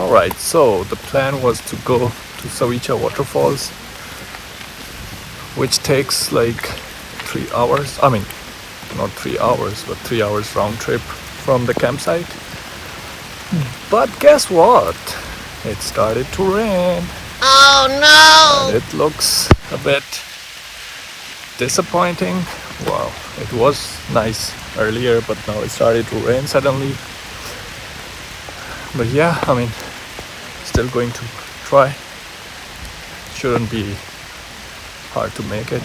Alright, so the plan was to go to Savica Waterfalls, which takes like 3 hours. I mean, not 3 hours, but 3 hours round trip from the campsite. But guess what? It started to rain. Oh no! And it looks a bit disappointing. Wow, it was nice earlier, but now it started to rain suddenly. But yeah, I mean, still going to try. Shouldn't be hard to make it.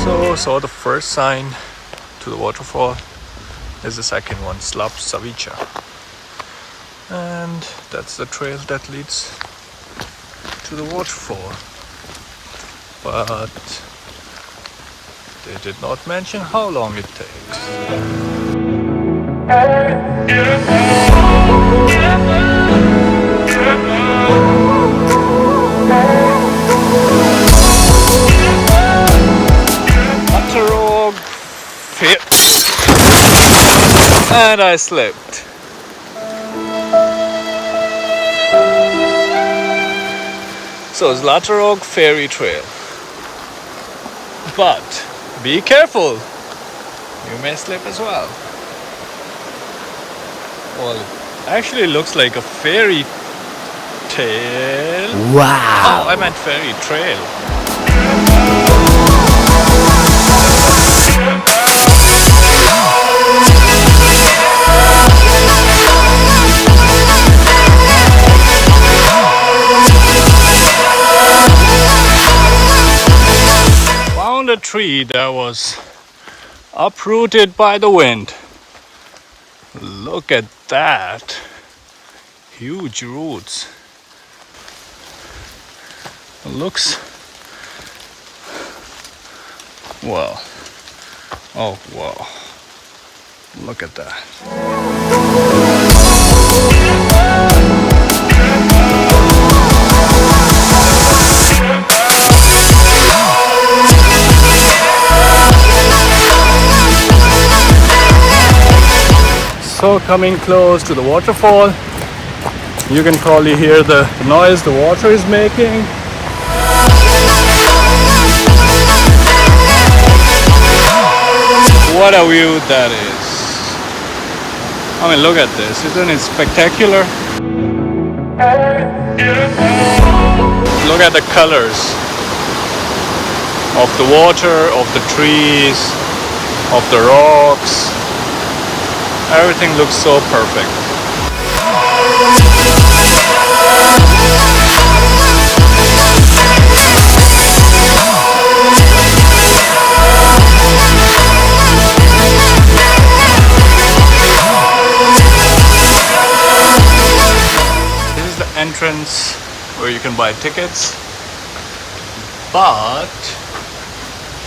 So saw the first sign to the waterfall. Is the second one, Savica. And that's the trail that leads to the waterfall. But they did not mention how long it takes. And I slipped. So Zlatorog Ferry Trail. But be careful, you may slip as well. Well, it actually looks like a fairy tale. Wow! Oh, I meant fairy trail. Found a tree that was uprooted by the wind. Look at that. Huge roots. It looks, well, oh wow, look at that. So coming close to the waterfall, you can probably hear the noise the water is making. What a view that is. I mean, look at this, isn't it spectacular? Look at the colors of the water, of the trees, of the rocks. Everything looks so perfect. This is the entrance where you can buy tickets. But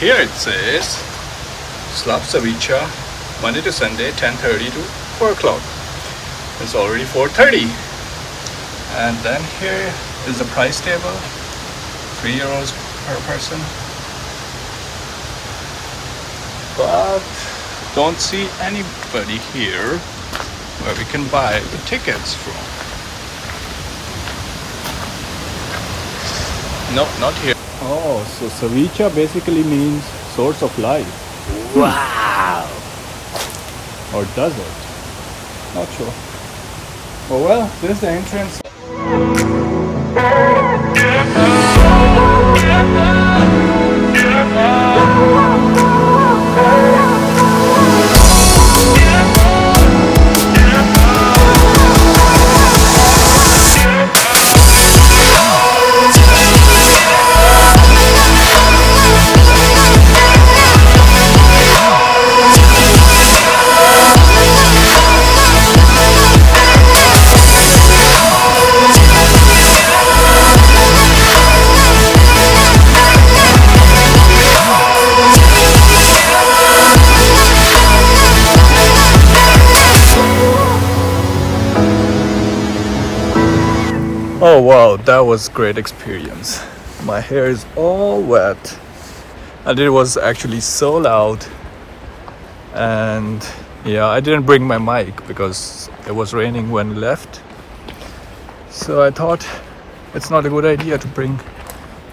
here it says Savica, Monday to Sunday, 10:30 to 4 o'clock. It's already 4:30. And then here is the price table, €3 per person. But don't see anybody here where we can buy the tickets from. No, not here. Oh, so Savica basically means source of life. Wow! Or does it? Not sure. Oh well, this is the entrance. Wow, that was great experience. My hair is all wet and it was actually so loud. And yeah, I didn't bring my mic because it was raining when we left. So I thought it's not a good idea to bring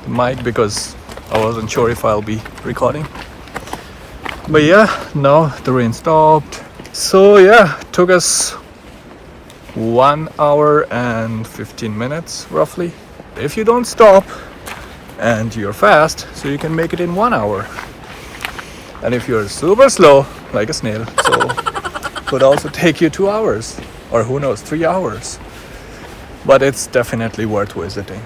the mic because I wasn't sure if I'll be recording. But yeah, now the rain stopped. So yeah, it took us 1 hour and 15 minutes roughly. If you don't stop and you're fast, so you can make it in 1 hour. And if you're super slow, like a snail, so could also take you 2 hours, or who knows, 3 hours. But it's definitely worth visiting.